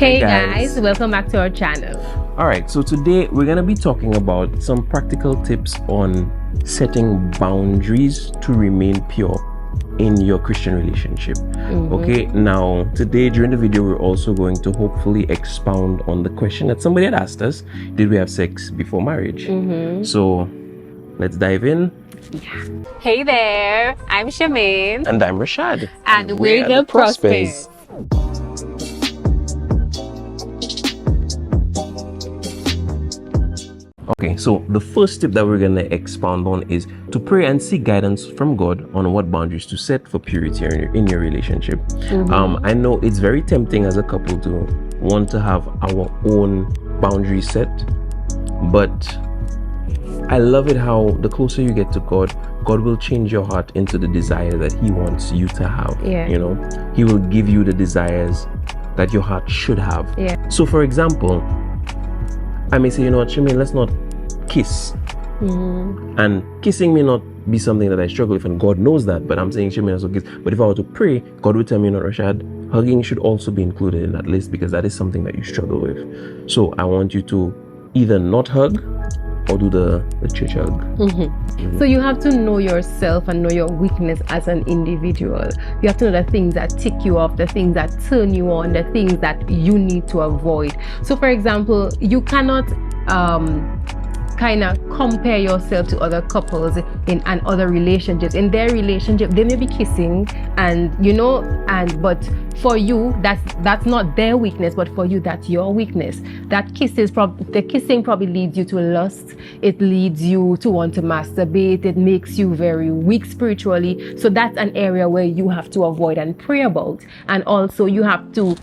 Hey guys, welcome back to our channel. Alright, so today we're going to be talking about some practical tips on setting boundaries to remain pure in your Christian relationship. Okay, now today during the video we're also going to hopefully expound on the question that somebody had asked us: did we have sex before marriage? So let's dive in. Hey there, I'm Shamaine. And I'm Rashad. And we're the Prospers. Okay, so the first tip that we're going to expound on is to pray and seek guidance from God on what boundaries to set for purity in your relationship. I know it's very tempting as a couple to want to have our own boundaries set, but I love it how the closer you get to God, God will change your heart into the desire that He wants you to have. You know, He will give you the desires that your heart should have. So for example, I may say, you know what, Shemaine, let's not kiss. And kissing may not be something that I struggle with, and God knows that, but I'm saying Shemaine, let's not kiss. But if I were to pray, God would tell me, you know, Rashad, hugging should also be included in that list because that is something that you struggle with. So I want you to either not hug or do the church hug. So you have to know yourself and know your weakness as an individual. You have to know the things that tick you off, the things that turn you on, the things that you need to avoid. So for example, you cannot kind of compare yourself to other couples and other relationships. In their relationship, they may be kissing, and you know, but for you that's not their weakness, but for you that's your weakness. That the kissing probably leads you to lust. It leads you to want to masturbate. It makes you very weak spiritually. So that's an area where you have to avoid and pray about. And also you have to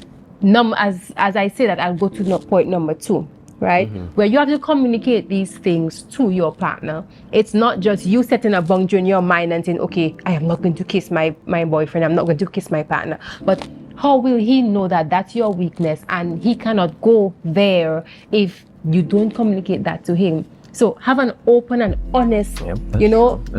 as I say that, I'll go to point number 2. Right? Where you have to communicate these things to your partner. It's not just you setting a boundary in your mind and saying, okay, I am not going to kiss my boyfriend, I'm not going to kiss my partner. But how will he know that that's your weakness and he cannot go there if you don't communicate that to him? So have an open and honest,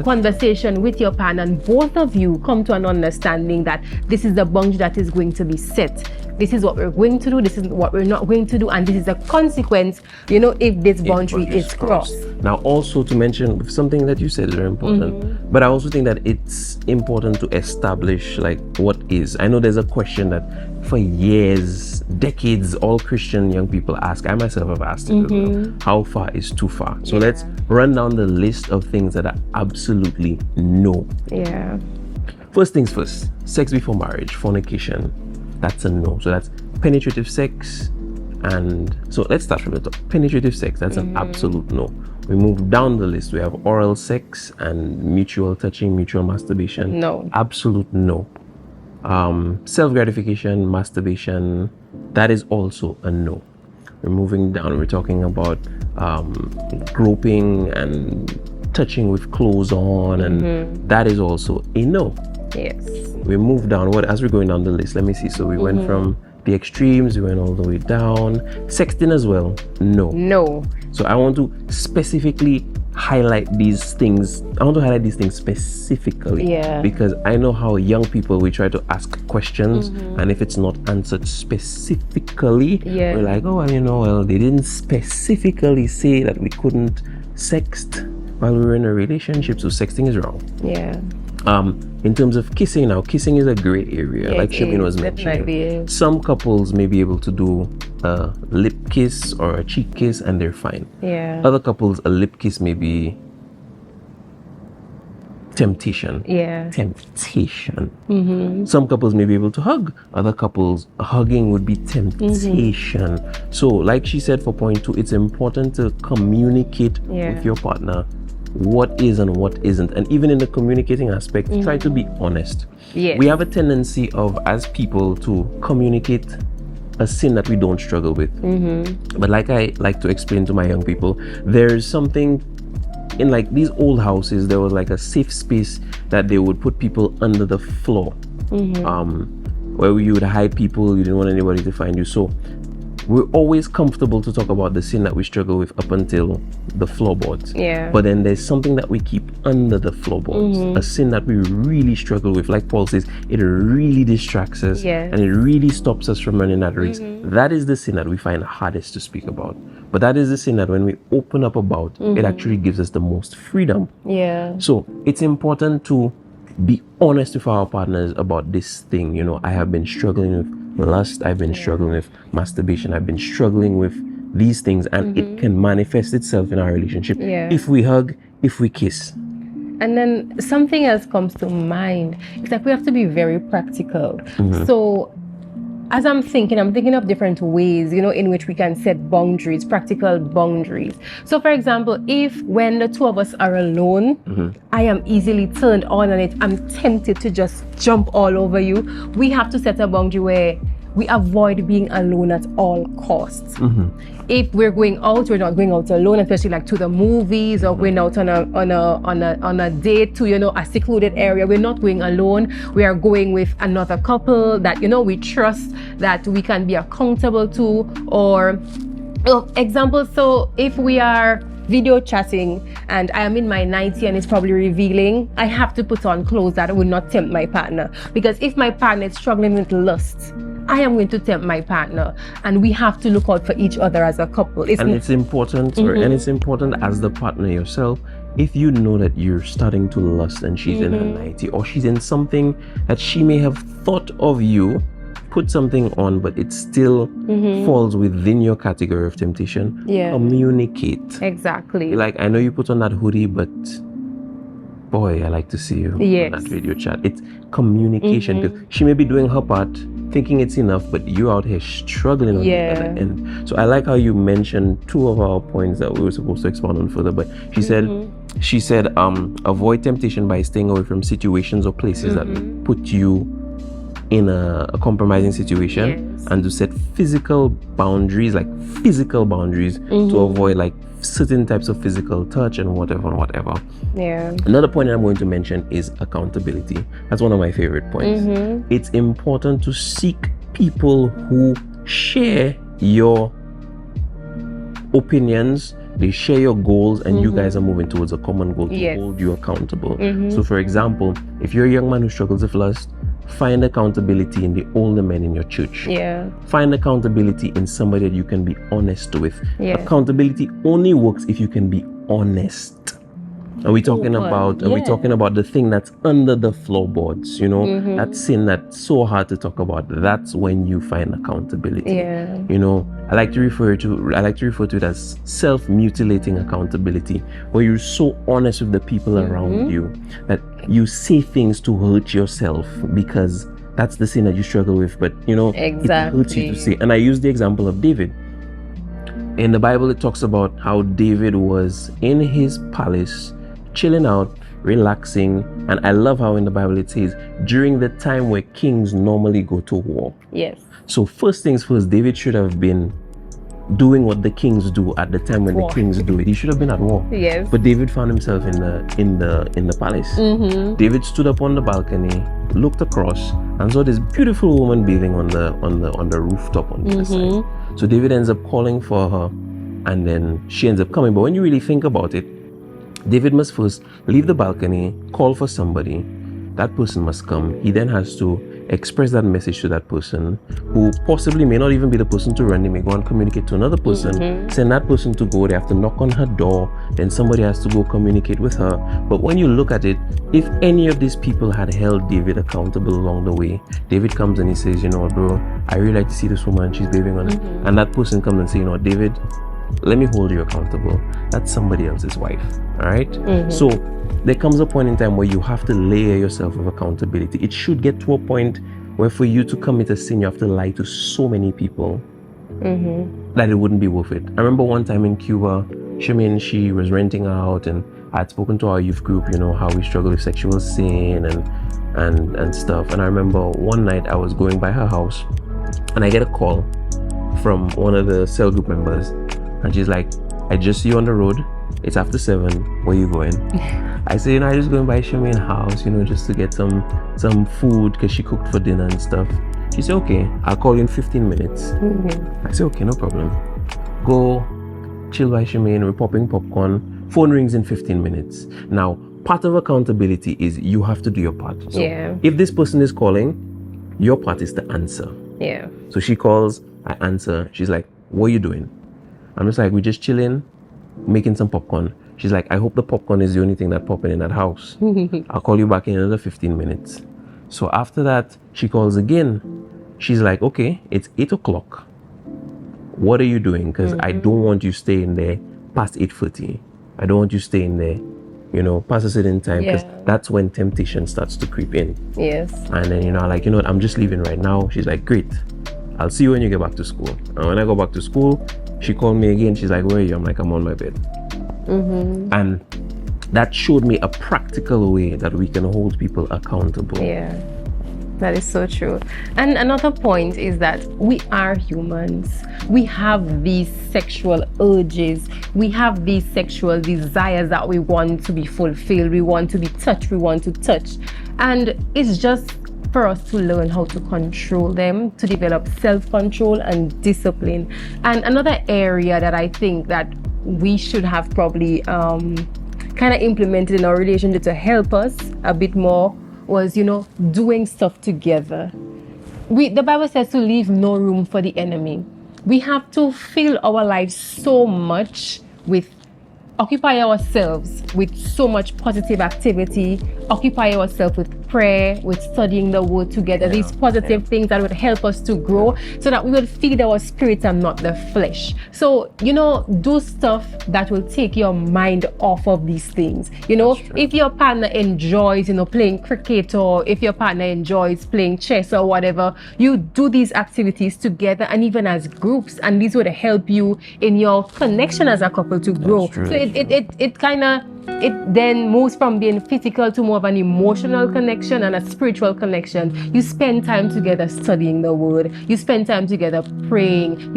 conversation with your partner, and both of you come to an understanding that this is the boundary that is going to be set. This is what we're going to do, this is what we're not going to do, and this is the consequence, if this boundary is crossed. Now, also to mention something that you said is very important, but I also think that it's important to establish what is. I know there's a question that for years, decades, all Christian young people ask. I myself have asked it as well. How far is too far? So let's run down the list of things that are absolutely no. First things first, sex before marriage, fornication. That's a no. So that's penetrative sex. And so let's start from the top. Penetrative sex, that's an absolute no. We move down the list. We have oral sex and mutual touching, mutual masturbation. No. Absolute no. Self-gratification, masturbation, that is also a no. We're moving down. We're talking about groping and touching with clothes on, and that is also a no. Yes. We move down. As we're going down the list, let me see. So we went from the extremes, we went all the way down. Sexting as well, no. So I want to specifically highlight these things. I want to highlight these things specifically because I know how young people, we try to ask questions, and if it's not answered specifically, we're like, oh, they didn't specifically say that we couldn't sext while we were in a relationship, so sexting is wrong. In terms of kissing, now kissing is a gray area, like Shemaine was mentioning. Some couples may be able to do a lip kiss or a cheek kiss and they're fine. Other couples, a lip kiss may be temptation. Temptation. Some couples may be able to hug. Other couples, hugging would be temptation. So like she said for point 2, it's important to communicate with your partner what is and what isn't, and even in the communicating aspect, try to be honest. We have a tendency of, as people, to communicate a sin that we don't struggle with. But like I like to explain to my young people, there's something in these old houses. There was a safe space that they would put people under the floor, where you would hide people. You didn't want anybody to find you. So we're always comfortable to talk about the sin that we struggle with up until the floorboards. Yeah. But then there's something that we keep under the floorboards, a sin that we really struggle with. Like Paul says, it really distracts us and it really stops us from running that race. That is the sin that we find hardest to speak about. But that is the sin that when we open up about, it actually gives us the most freedom. Yeah. So it's important to be honest with our partners about this thing. You know, I have been struggling with lust, I've been struggling with masturbation, I've been struggling with these things, and it can manifest itself in our relationship if we hug, if we kiss. And then something else comes to mind. It's like we have to be very practical. So as I'm thinking of different ways, you know, in which we can set boundaries, practical boundaries. So for example, if when the two of us are alone, I am easily turned on and I'm tempted to just jump all over you, we have to set a boundary where we avoid being alone at all costs. If we're going out, we're not going out alone, especially like to the movies or going out on a date to, you know, a secluded area. We're not going alone. We are going with another couple that, you know, we trust, that we can be accountable to. Or example, so if we are video chatting and I am in my nightie and it's probably revealing, I have to put on clothes that would not tempt my partner. Because if my partner is struggling with lust, I am going to tempt my partner, and we have to look out for each other as a couple. It's important, and it's important as the partner yourself. If you know that you're starting to lust and she's in her nightie, or she's in something that she may have thought of you, put something on, but it still falls within your category of temptation, communicate. Exactly. Like, I know you put on that hoodie, but boy, I like to see you on that video chat. It's communication. Because she may be doing her part, thinking it's enough, but you're out here struggling on the other end. So I like how you mentioned two of our points that we were supposed to expound on further, but she said avoid temptation by staying away from situations or places that put you in a compromising situation, and to set physical boundaries to avoid like certain types of physical touch and whatever. Another point that I'm going to mention is accountability. That's one of my favorite points. It's important to seek people who share your opinions, they share your goals, and you guys are moving towards a common goal to hold you accountable. So for example, if you're a young man who struggles with lust, find accountability in the older men in your church. Find accountability in somebody that you can be honest with. Accountability only works if you can be honest. And we're talking about the thing that's under the floorboards, you know, that sin that's so hard to talk about. That's when you find accountability. You know, I like to refer to it as self-mutilating accountability, where you're so honest with the people around you that you say things to hurt yourself because that's the sin that you struggle with, but you know, it hurts you to say. And I use the example of David. In the Bible, it talks about how David was in his palace, chilling out, relaxing, and I love how in the Bible it says during the time where kings normally go to war. So first things first, David should have been doing what the kings do at the time when the kings do it. He should have been at war. But David found himself in the palace. David stood up on the balcony, looked across, and saw this beautiful woman bathing on the rooftop on the other side. So David ends up calling for her, and then she ends up coming. But when you really think about it, David must first leave the balcony, call for somebody. That person must come. He then has to express that message to that person, who possibly may not even be the person to run. They may go and communicate to another person, send that person to go. They have to knock on her door, then somebody has to go communicate with her. But when you look at it, if any of these people had held David accountable along the way, David comes and he says, you know what, bro, I really like to see this woman, she's bathing on it. And that person comes and says, you know what, David, let me hold you accountable. That's somebody else's wife. All right. So there comes a point in time where you have to layer yourself with accountability. It should get to a point where for you to commit a sin, you have to lie to so many people that it wouldn't be worth it. I remember one time in Cuba, she was renting out, and I had spoken to our youth group, you know, how we struggle with sexual sin and stuff. And I remember one night I was going by her house and I get a call from one of the cell group members. And she's like, I just see you on the road. It's after 7. Where you going? I say, I just going by Charmaine house, just to get some food because she cooked for dinner and stuff. She said, okay, I'll call you in 15 minutes. I said, okay, no problem. Go chill by Charmaine, we're popping popcorn. Phone rings in 15 minutes. Now, part of accountability is you have to do your part. So if this person is calling, your part is to answer. Yeah. So she calls, I answer. She's like, what are you doing? I'm just like, we're just chilling, making some popcorn. She's like, I hope the popcorn is the only thing that's popping in that house. I'll call you back in another 15 minutes. So after that, she calls again. She's like, okay, it's 8 o'clock. What are you doing? Because I don't want you staying there past 8:30. I don't want you staying there, past a certain time, because that's when temptation starts to creep in. Yes. And then, I'm just leaving right now. She's like, great. I'll see you when you get back to school. And when I go back to school, she called me again. She's like, where are you? I'm like, I'm on my bed. And that showed me a practical way that we can hold people accountable. Yeah. That is so true. And another point is that we are humans. We have these sexual urges. We have these sexual desires that we want to be fulfilled. We want to be touched. We want to touch. And it's just for us to learn how to control them, to develop self-control and discipline. And another area that I think that we should have probably kind of implemented in our relationship to help us a bit more was, doing stuff together. The Bible says to leave no room for the enemy. We have to fill our lives so much with, occupy ourselves with so much positive activity, occupy ourselves with prayer, with studying the word together, these positive things that would help us to grow so that we will feed our spirit and not the flesh. So, do stuff that will take your mind off of these things. If your partner enjoys, playing cricket, or if your partner enjoys playing chess or whatever, you do these activities together and even as groups, and these would help you in your connection as a couple to grow. So it then moves from being physical to more of an emotional connection and a spiritual connection. You spend time together studying the word. You spend time together praying,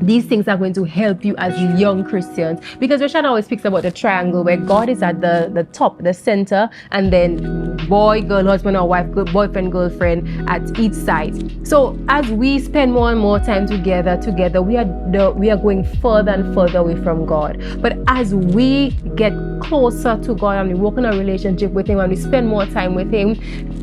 These things are going to help you as young Christians, because Rashad always speaks about the triangle where God is at the top, the center, and then boy, girl, husband or wife, boyfriend, girlfriend at each side. So as we spend more and more time together, we are going further and further away from God. But as we get closer to God and we work in a relationship with Him and we spend more time with Him,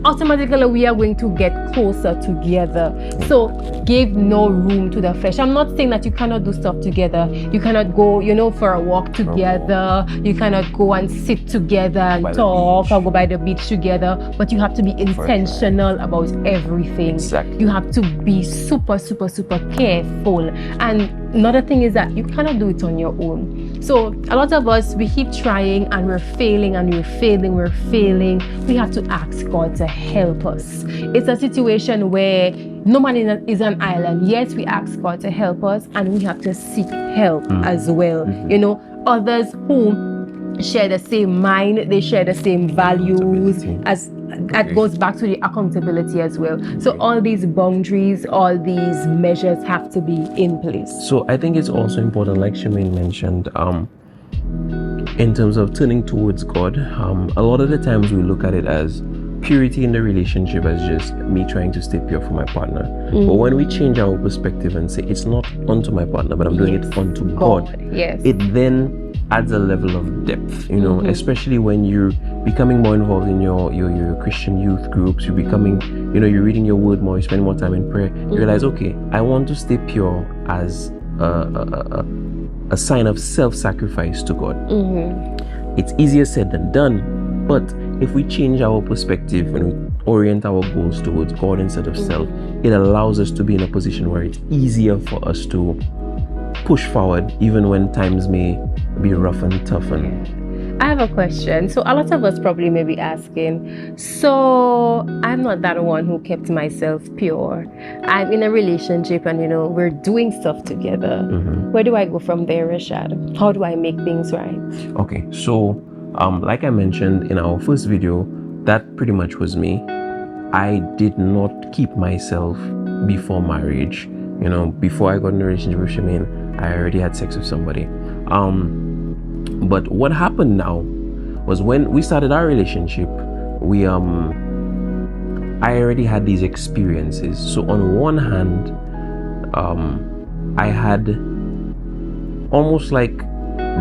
automatically we are going to get closer together. So give no room to the flesh. I'm not saying that you cannot do stuff together. You cannot go, for a walk together. You cannot go and sit together and talk or go by the beach together. But you have to be intentional about everything. Exactly. You have to be super, super, super careful. And another thing is that you cannot do it on your own. So a lot of us, we keep trying and we're failing and we're failing. We have to ask God to help us. It's a situation where no man is an island. Yes, we ask God to help us and we have to seek help as well. Others who share the same mind, they share the same values, as that goes back to the accountability as well. So all these boundaries, all these measures have to be in place. So I think it's also important, like Charmaine mentioned, in terms of turning towards God, a lot of the times we look at it as purity in the relationship as just me trying to stay pure for my partner. But when we change our perspective and say it's not unto my partner, but I'm doing it unto God, it then adds a level of depth, especially when you're becoming more involved in your Christian youth groups, you're becoming, you're reading your word more, you spend more time in prayer, you realize, okay, I want to stay pure as a sign of self-sacrifice to God. It's easier said than done, but if we change our perspective and we orient our goals towards God instead of self, it allows us to be in a position where it's easier for us to push forward even when times may be rough and tough. And I have a question. So a lot of us probably may be asking, so I'm not that one who kept myself pure. I'm in a relationship and we're doing stuff together. Where do I go from there, Rashad? How do I make things right? Okay, so like I mentioned in our first video, that pretty much was me. I did not keep myself before marriage. Before I got in a relationship with Charmaine, I already had sex with somebody. But what happened now was when we started our relationship, we I already had these experiences. So on one hand, I had almost like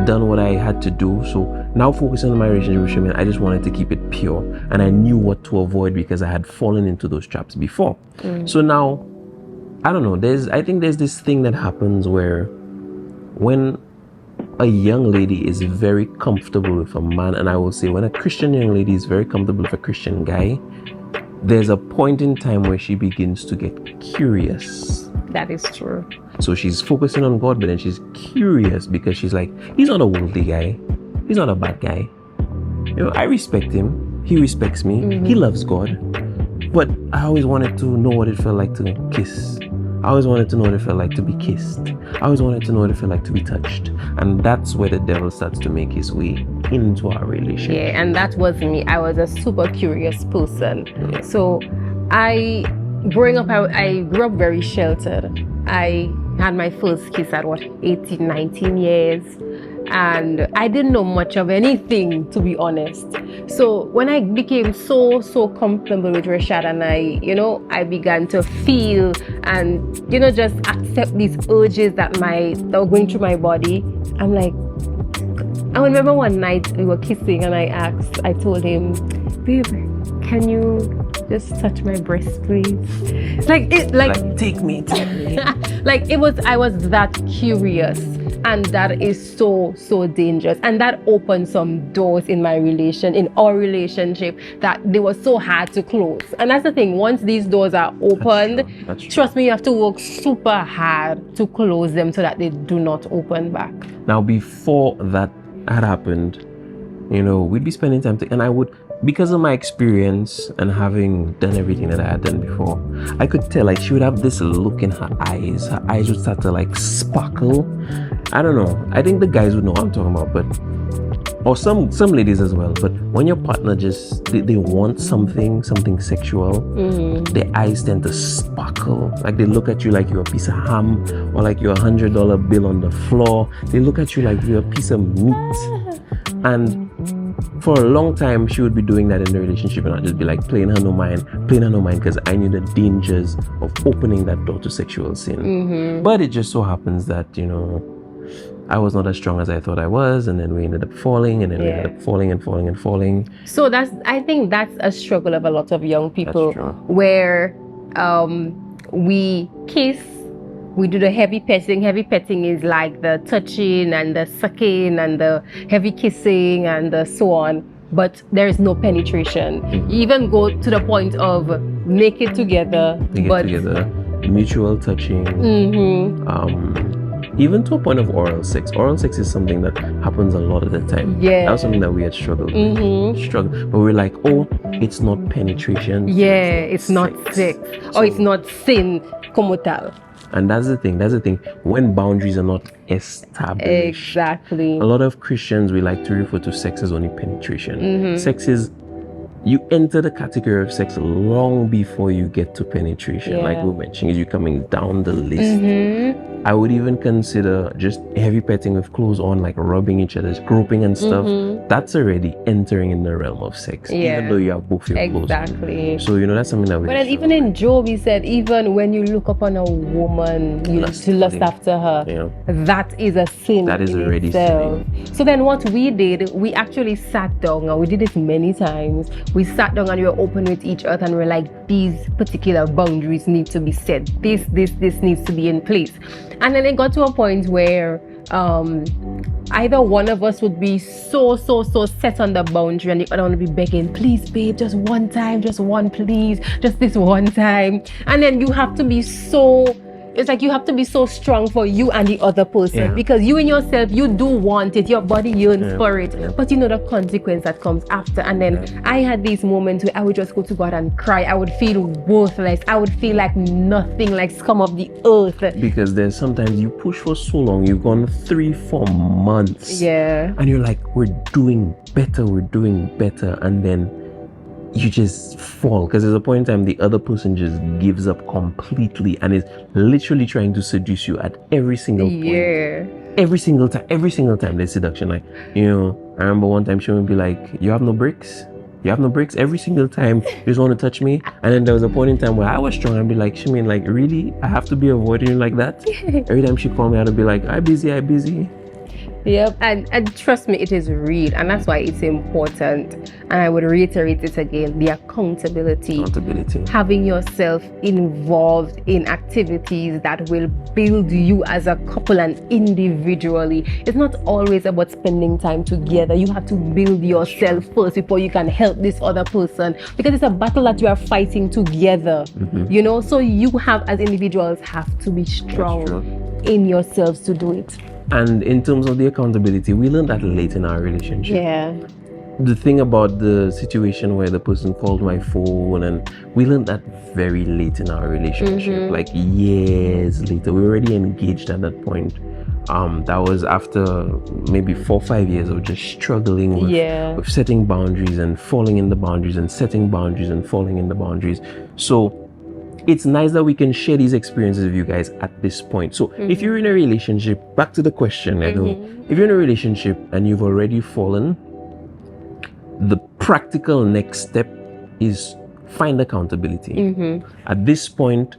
done what I had to do. So now focusing on my relationship with women, I just wanted to keep it pure, and I knew what to avoid because I had fallen into those traps before. So now, I don't know, I think there's this thing that happens where when a young lady is very comfortable with a man, and I will say when a Christian young lady is very comfortable with a Christian guy, there's a point in time where she begins to get curious. That is true. So she's focusing on God, but then she's curious because she's like, he's not a worldly guy. He's not a bad guy. You know, I respect him. He respects me. He loves God. But I always wanted to know what it felt like to kiss. I always wanted to know what it felt like to be kissed. I always wanted to know what it felt like to be touched. And that's where the devil starts to make his way into our relationship. Yeah, and that was me. I was a super curious person. Yeah. So growing up, I grew up very sheltered. I had my first kiss at 18, 19 years. And I didn't know much of anything, to be honest. So when I became so comfortable with Rashad, and I began to feel and, just accept these urges that were going through my body, I'm like, I remember one night we were kissing and I told him, babe, can you just touch my breast, please? Like take me. I was that curious. And that is so dangerous. And that opened some doors in our relationship that they were so hard to close. And that's the thing, once these doors are opened, That's true. Trust me, you have to work super hard to close them so that they do not open back. Now, before that had happened, we'd be spending time and I would, because of my experience and having done everything that I had done before, I could tell, like, she would have this look in her eyes. Her eyes would start to, like, sparkle. I don't know. I think the guys would know what I'm talking about, or some ladies as well. But when your partner just, they want something sexual, their eyes tend to sparkle. Like, they look at you like you're a piece of ham, or like you're $100 bill on the floor. They look at you like you're a piece of meat. And for a long time, she would be doing that in the relationship, and I'd just be like playing her no mind, because I knew the dangers of opening that door to sexual sin. But it just so happens that, I was not as strong as I thought I was, and then we ended up falling, and then we ended up falling and falling and falling. So I think that's a struggle of a lot of young people, where we kiss. We do the heavy petting. Heavy petting is like the touching and the sucking and the heavy kissing and the so on. But there is no penetration. You even go to the point of naked together. Mutual touching. Even to a point of oral sex. Oral sex is something that happens a lot of the time. Yeah. That was something that we had struggled with. But we're like, oh, it's not penetration. Yeah, it's not sex. Or it's not sin como tal. And that's the thing. When boundaries are not established. Exactly. A lot of Christians, we like to refer to sex as only penetration. Sex is, you enter the category of sex long before you get to penetration. Like we mentioned, is you coming down the list. I would even consider just heavy petting with clothes on, like rubbing each other's, groping and stuff. That's already entering in the realm of sex, even though you have both your clothes on. So, that's something that we... But even in Job, he said, even when you look upon a woman, you lust after her. That is a sin. That is already sin. So then what we did, we actually sat down, and we did this many times. We sat down and we were open with each other, and we're like, these particular boundaries need to be set. This needs to be in place. And then it got to a point where either one of us would be so set on the boundary, and the other one would be begging, please babe, just one time, just one, please, just this one time. And then you have to be it's like you have to be so strong for you and the other person, because you in yourself, you do want it, your body yearns for it, but you know the consequence that comes after. And then I had these moments where I would just go to God and cry. I would feel worthless. I would feel like nothing, like scum of the earth. Because there's sometimes you push for so long, you've gone 3-4 months, and you're like, we're doing better, and then you just fall, because there's a point in time the other person just gives up completely and is literally trying to seduce you at every single point. Yeah. Every single time there's seduction. Like, I remember one time she would be like, you have no bricks? You have no bricks? Every single time you just want to touch me. And then there was a point in time where I was strong and be like, Shimin, like, really? I have to be avoiding you like that? Every time she called me, I'd be like, I busy. Yep, and trust me, it is real, and that's why it's important. And I would reiterate it again: the accountability, having yourself involved in activities that will build you as a couple and individually. It's not always about spending time together. You have to build yourself first before you can help this other person, because it's a battle that you are fighting together. So you have, as individuals, have to be strong in yourselves to do it. And in terms of the accountability, we learned that late in our relationship. Yeah. The thing about the situation where the person called my phone, and we learned that very late in our relationship, like years later. We were already engaged at that point. That was after maybe 4 or 5 years of just struggling with setting boundaries and falling in the boundaries and setting boundaries and falling in the boundaries. So it's nice that we can share these experiences with you guys at this point. So if you're in a relationship, back to the question, if you're in a relationship and you've already fallen, the practical next step is find accountability. At this point,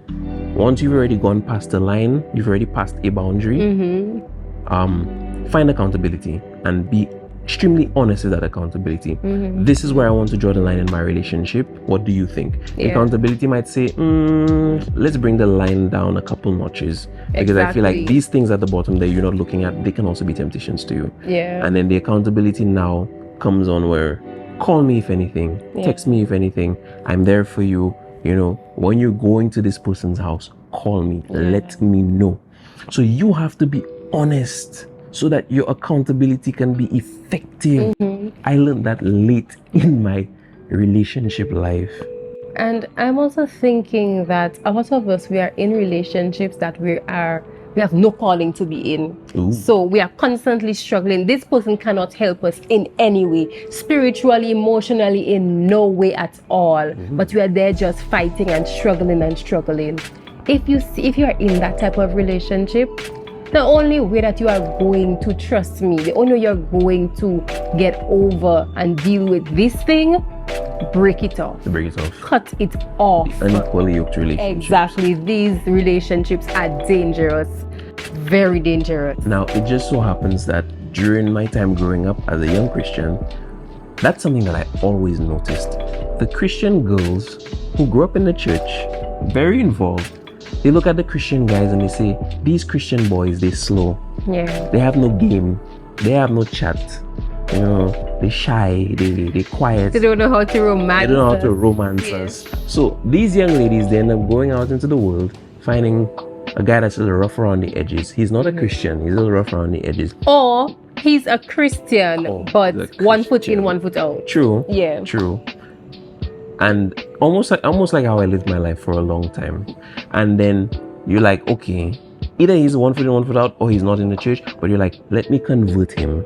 once you've already gone past the line, you've already passed a boundary, find accountability and be extremely honest with that accountability. This is where I want to draw the line in my relationship. What do you think? Accountability might say, let's bring the line down a couple notches, because I feel like these things at the bottom that you're not looking at, they can also be temptations to you. And then the accountability now comes on where, call me if anything, text me if anything, I'm there for you. When you're going to this person's house, call me, let me know. So you have to be honest so that your accountability can be effective. I learned that late in my relationship life. And I'm also thinking that a lot of us, we are in relationships that we have no calling to be in. So we are constantly struggling. This person cannot help us in any way, spiritually, emotionally, in no way at all. But we are there just fighting and struggling. If you are in that type of relationship, the only way that you are going to trust me, the only way you're going to get over and deal with this thing, break it off. Cut it off. Unequally yoked relationships. Exactly. These relationships are dangerous. Very dangerous. Now, it just so happens that during my time growing up as a young Christian, that's something that I always noticed. The Christian girls who grew up in the church, very involved, they look at the Christian guys and they say, these Christian boys, they're slow. They have no game. They have no chat. They're shy. They're quiet. They don't know how to romance us. So these young ladies, they end up going out into the world, finding a guy that's a little rough around the edges. He's not a Christian. He's a little rough around the edges. Or he's a Christian, but one foot in, one foot out. True. And almost like how I lived my life for a long time. And then you're like, okay, either he's 1 foot in, 1 foot out, or he's not in the church, but you're like, let me convert him.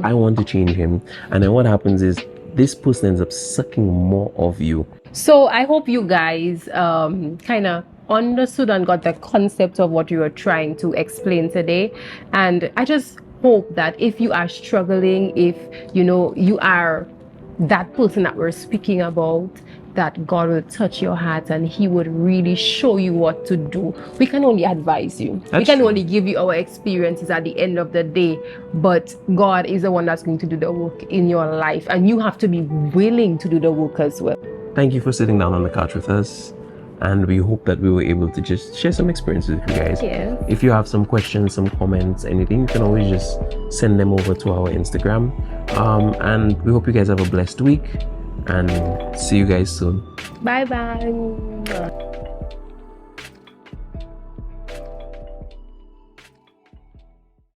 I want to change him. And then what happens is this person ends up sucking more of you. So I hope you guys kind of understood and got the concept of what you were trying to explain today. And I just hope that if you are struggling, if you are that person that we're speaking about, that God will touch your heart and He would really show you what to do. We can only advise you. We can only give you our experiences at the end of the day, but God is the one that's going to do the work in your life, and you have to be willing to do the work as well. Thank you for sitting down on the couch with us, and we hope that we were able to just share some experiences with you guys. If you have some questions, some comments, anything, you can always just send them over to our Instagram. And we hope you guys have a blessed week, and see you guys soon. Bye.